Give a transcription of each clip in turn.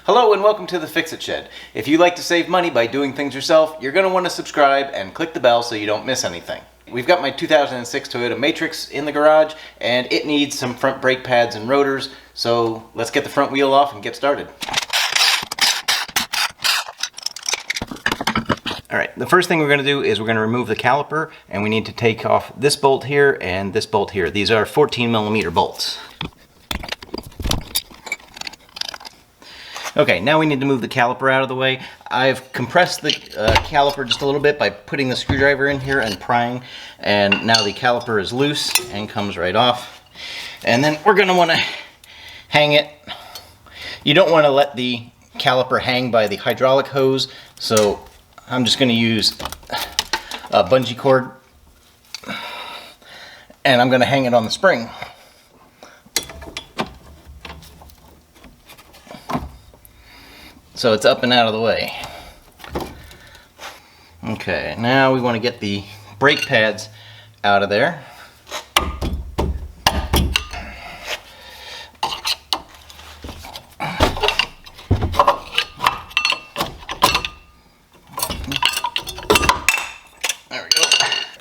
Hello and welcome to the Fixit Shed. If you like to save money by doing things yourself, you're going to want to subscribe and click the bell so you don't miss anything. We've got my 2006 Toyota Matrix in the garage and it needs some front brake pads and rotors, so let's get the front wheel off and get started. Alright, the first thing we're going to do is we're going to remove the caliper, and we need to take off this bolt here and this bolt here. These are 14mm bolts. Okay, now we need to move the caliper out of the way. I've compressed the caliper just a little bit by putting the screwdriver in here and prying, and now the caliper is loose and comes right off. And then we're going to want to hang it. You don't want to let the caliper hang by the hydraulic hose, so I'm just going to use a bungee cord and I'm going to hang it on the spring. So it's up and out of the way. Okay, now we want to get the brake pads out of there. There we go.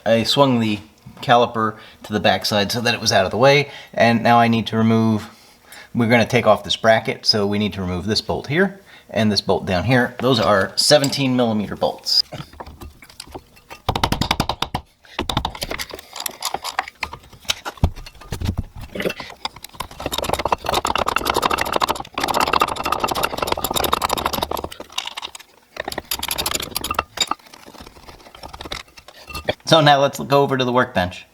I swung the caliper to the back side so that it was out of the way, and now I need to remove, we're going to take off this bracket, so we need to remove this bolt here and this bolt down here. Those are 17mm bolts. So now let's go over to the workbench.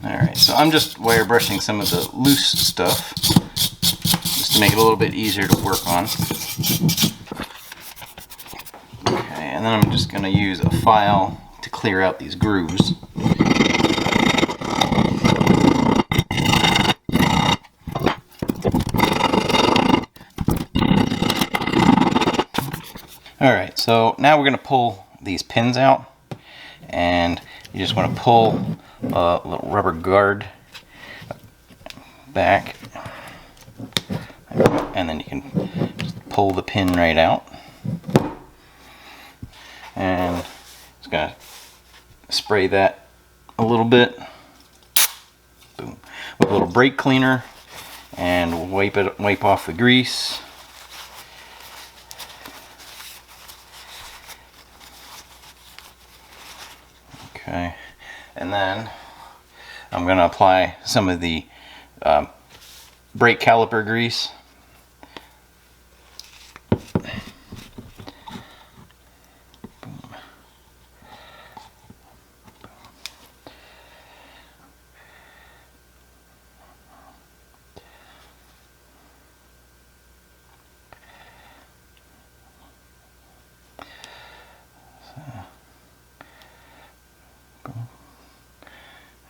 Alright, so I'm just wire brushing some of the loose stuff just to make it a little bit easier to work on. Okay, and then I'm just going to use a file to clear out these grooves. Alright, so now we're going to pull these pins out, and you just want to pull a little rubber guard back, and then you can just pull the pin right out, and just gonna spray that a little bit, boom, with a little brake cleaner, and wipe off the grease. Okay, and then I'm going to apply some of the brake caliper grease.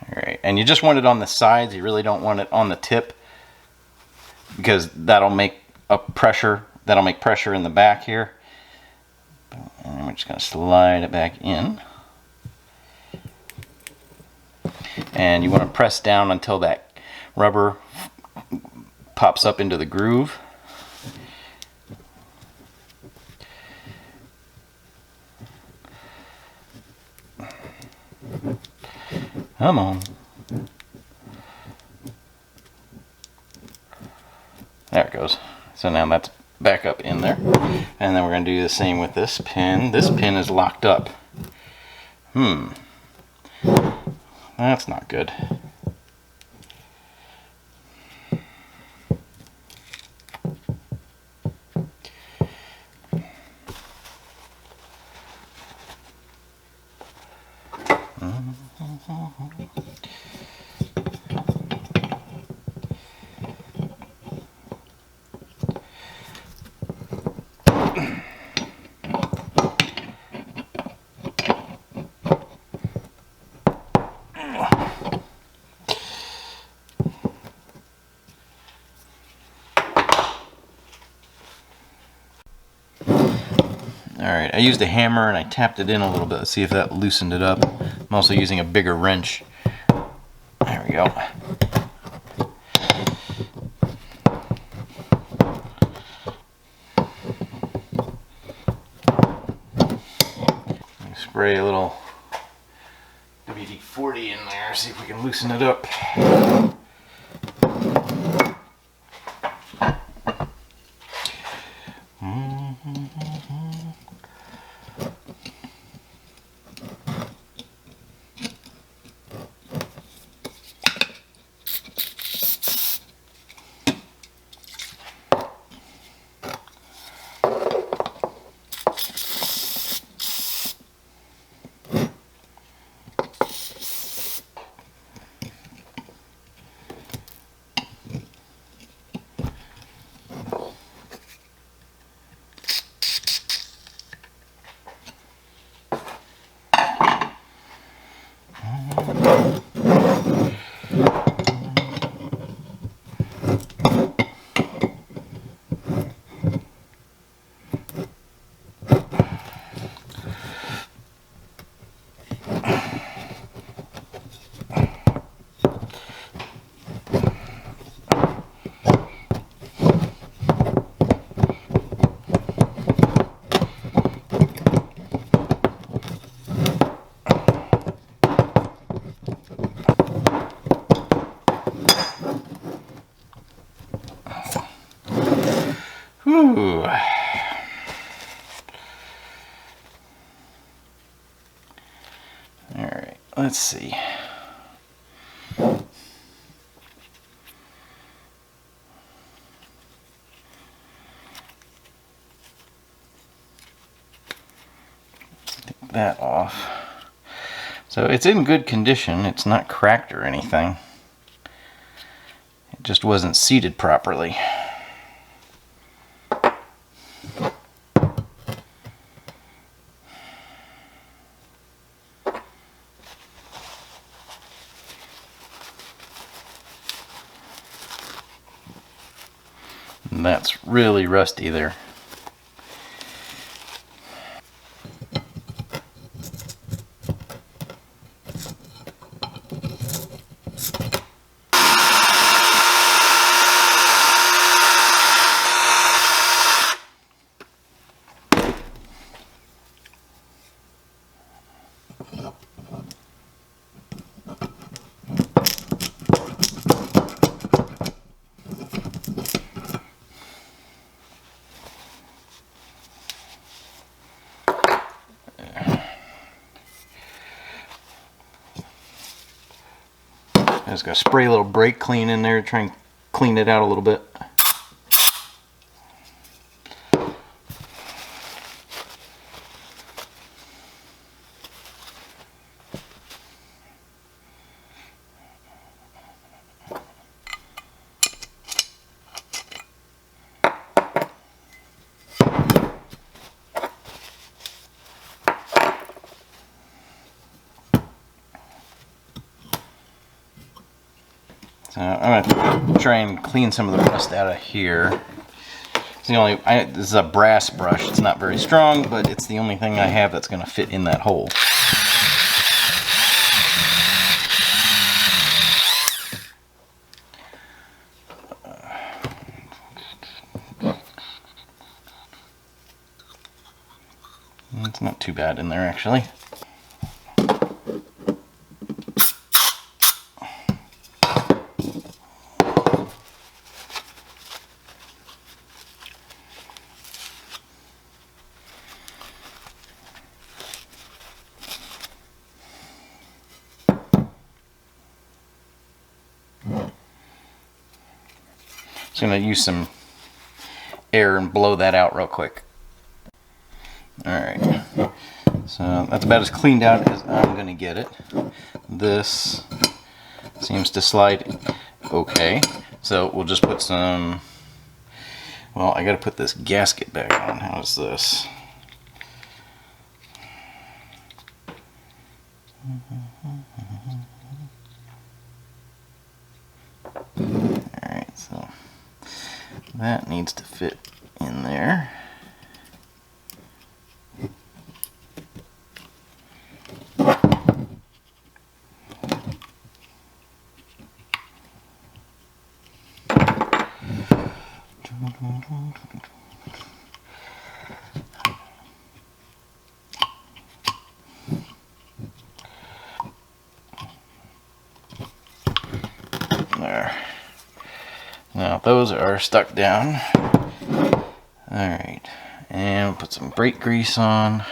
Alright, and you just want it on the sides, you really don't want it on the tip, because that'll make pressure in the back here. And then we're just going to slide it back in. And you want to press down until that rubber pops up into the groove. Come on. There it goes. So now that's back up in there. And then we're going to do the same with this pin. This pin is locked up. That's not good. Alright, I used a hammer and I tapped it in a little bit to see if that loosened it up. I'm also using a bigger wrench. There we go. spray a little WD-40 in there, see if we can loosen it up. Whew. Alright, let's see. Take that off. So it's in good condition, it's not cracked or anything. It just wasn't seated properly. And that's really rusty there. I just gotta spray a little brake clean in there to try and clean it out a little bit. So I'm gonna try and clean some of the rust out of here. It's the only. This is a brass brush. It's not very strong, but it's the only thing I have that's gonna fit in that hole. It's not too bad in there actually. Just going to use some air and blow that out real quick. Alright, so that's about as cleaned out as I'm going to get it. This seems to slide okay, so we'll just put some, well, I got to put this gasket back on. How's this? Alright, so that needs to fit in there. Now those are stuck down. Alright, and we'll put some brake grease on.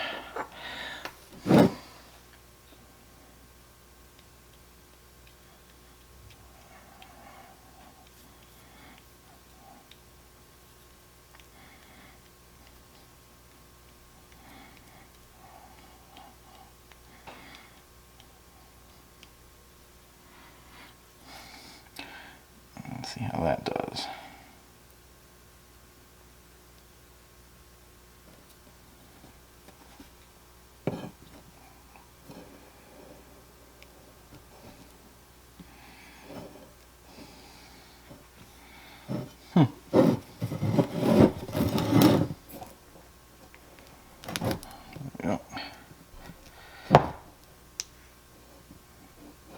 Let's see how that does.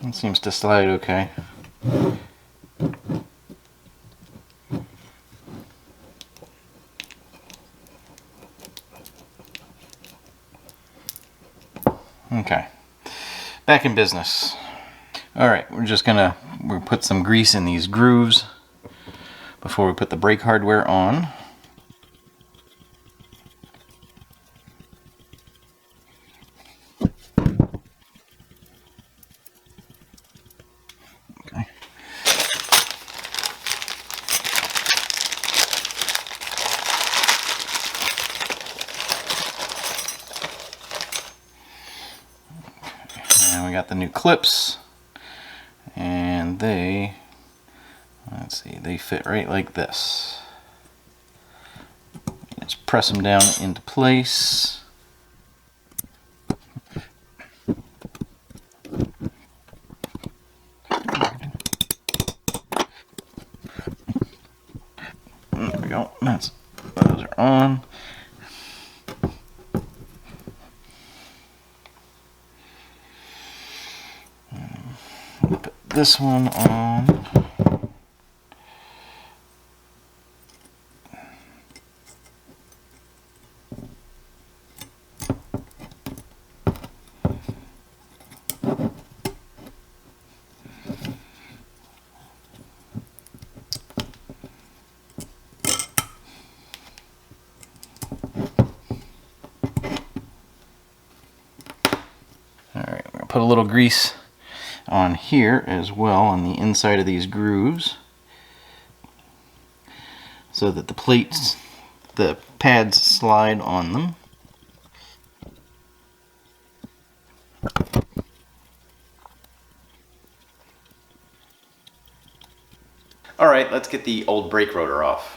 It seems to slide okay. Okay, back in business. Alright, we'll put some grease in these grooves before we put the brake hardware on. Okay. And we got the new clips, and let's see, they fit right like this. Just press them down into place. There we go. Those are on. Put this one on. Alright, we're going to put a little grease on here as well on the inside of these grooves so that the pads slide on them. Alright, let's get the old brake rotor off.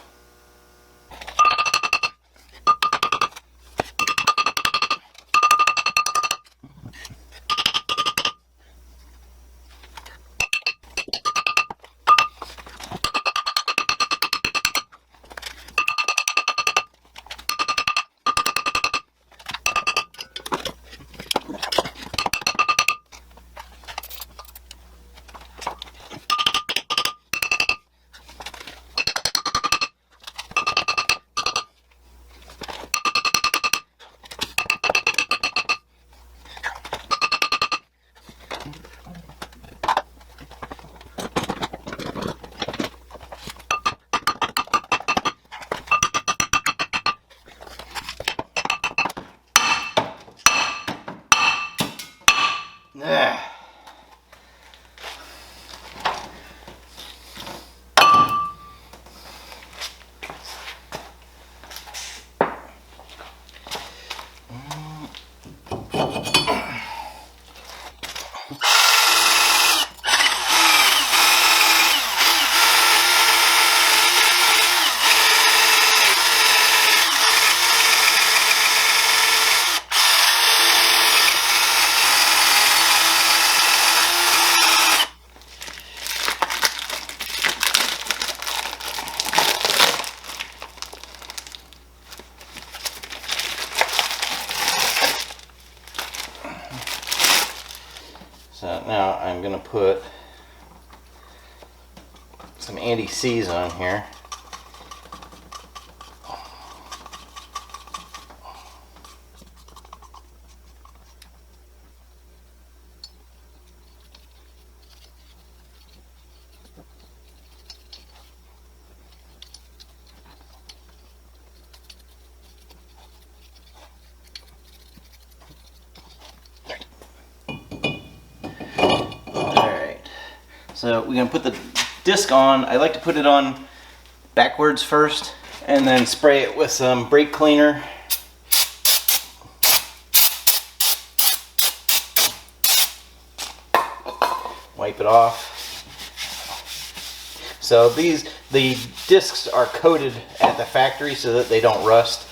So now I'm going to put some anti-seize on here. So we're gonna put the disc on. I like to put it on backwards first and then spray it with some brake cleaner. Wipe it off. So the discs are coated at the factory so that they don't rust.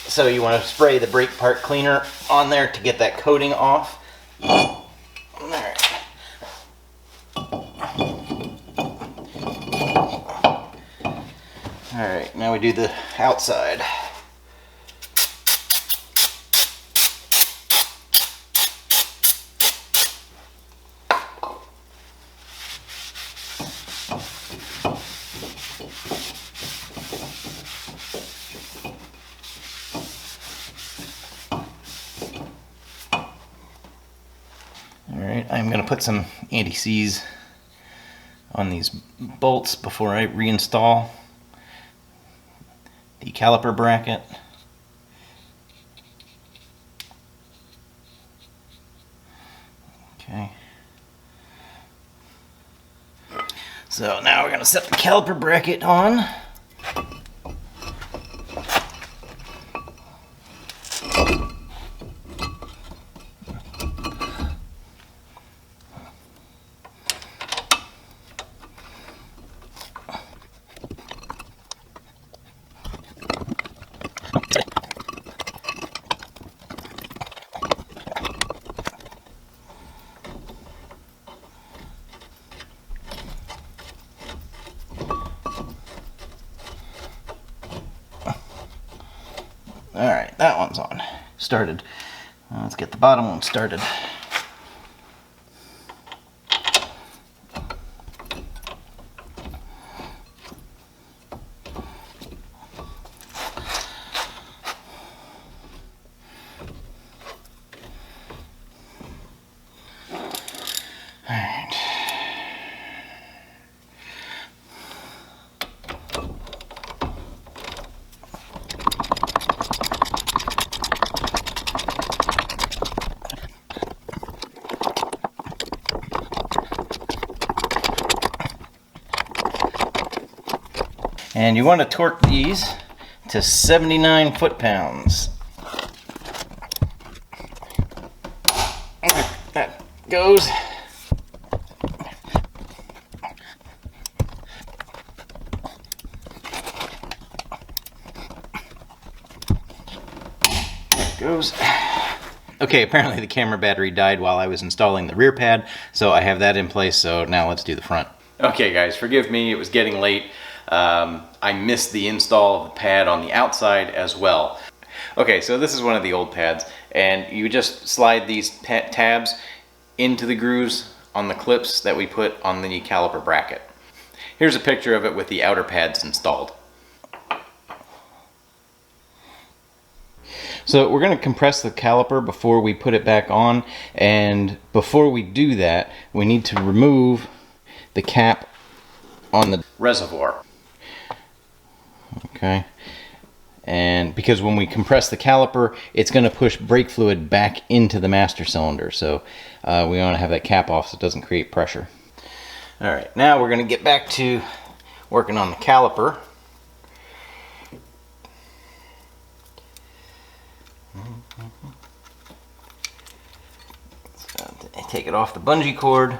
So you want to spray the brake part cleaner on there to get that coating off. Alright. Alright, now we do the outside. Alright, I'm going to put some anti-seize on these bolts before I reinstall the caliper bracket. Okay. So now we're going to set the caliper bracket on. Alright, that one's on. Started. Let's get the bottom one started. Alright. And you want to torque these to 79 foot-pounds. That goes. Goes. Okay, apparently the camera battery died while I was installing the rear pad, so I have that in place, so now let's do the front. Okay guys, forgive me, it was getting late. I missed the install of the pad on the outside as well. Okay, so this is one of the old pads, and you just slide these tabs into the grooves on the clips that we put on the caliper bracket. Here's a picture of it with the outer pads installed. So we're going to compress the caliper before we put it back on, and before we do that, we need to remove the cap on the reservoir. Okay, and because when we compress the caliper, it's going to push brake fluid back into the master cylinder, so we want to have that cap off so it doesn't create pressure. Alright, now we're going to get back to working on the caliper. So, take it off the bungee cord,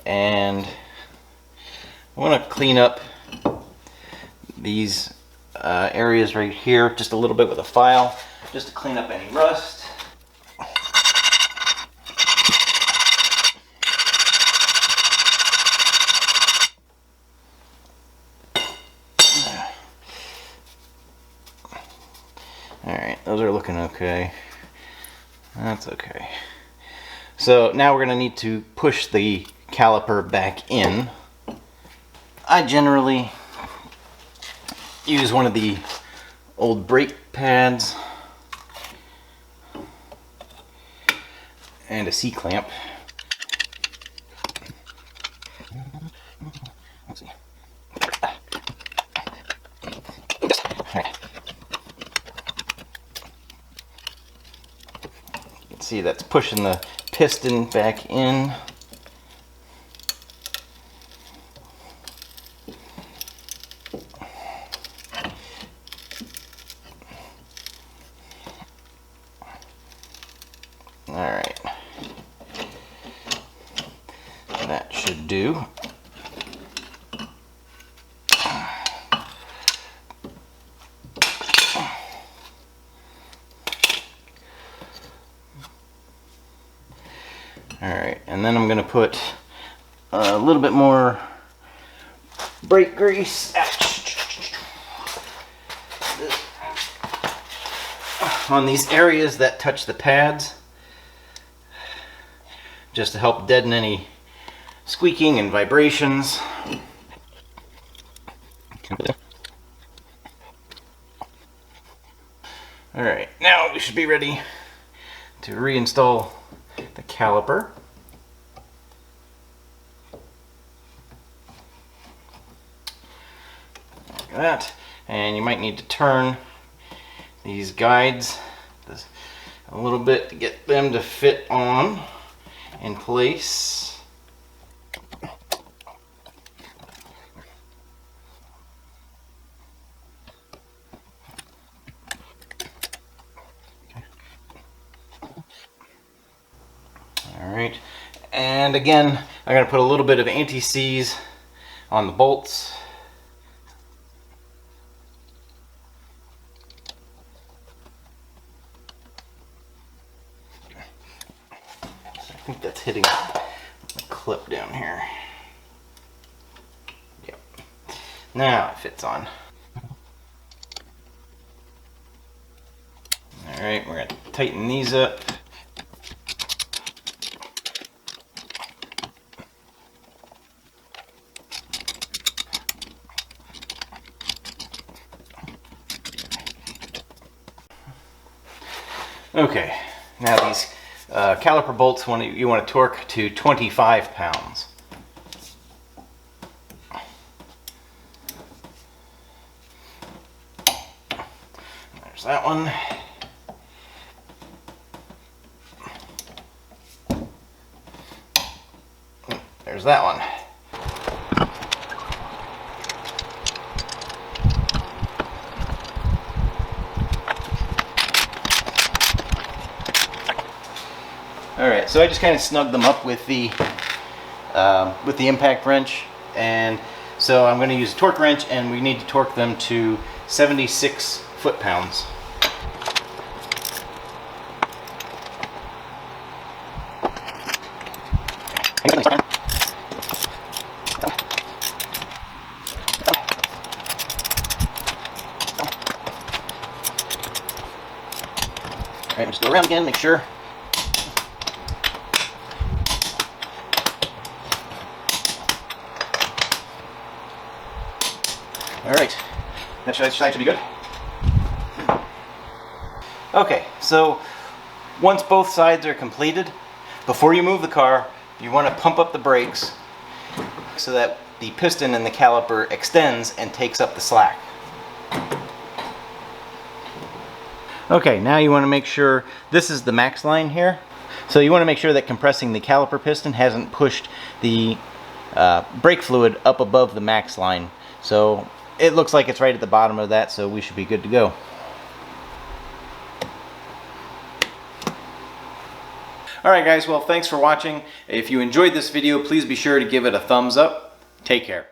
and I want to clean up these areas right here just a little bit with a file, just to clean up any rust. Alright, those are looking okay. That's okay. So now we're going to need to push the caliper back in. I generally use one of the old brake pads and a C-clamp. Let's see. Right. You can see that's pushing the piston back in. do. Alright, and then I'm going to put a little bit more brake grease on these areas that touch the pads, just to help deaden any squeaking and vibrations. Alright, now we should be ready to reinstall the caliper. Like that. And you might need to turn these guides a little bit to get them to fit on in place. Alright, and again, I'm going to put a little bit of anti-seize on the bolts. I think that's hitting the clip down here. Yep. Now it fits on. Alright, we're going to tighten these up. Okay, now these caliper bolts, you want to torque to 25 pounds. There's that one. There's that one. Alright, so I just kind of snugged them up with the impact wrench, and so I'm going to use a torque wrench, and we need to torque them to 76 foot-pounds. Alright, just go around again, make sure. Alright, that should be good. Okay, so once both sides are completed, before you move the car, you want to pump up the brakes so that the piston in the caliper extends and takes up the slack. Okay, now you want to make sure, this is the max line here, so you want to make sure that compressing the caliper piston hasn't pushed the brake fluid up above the max line. So it looks like it's right at the bottom of that, so we should be good to go. Alright guys, well thanks for watching. If you enjoyed this video, please be sure to give it a thumbs up. Take care.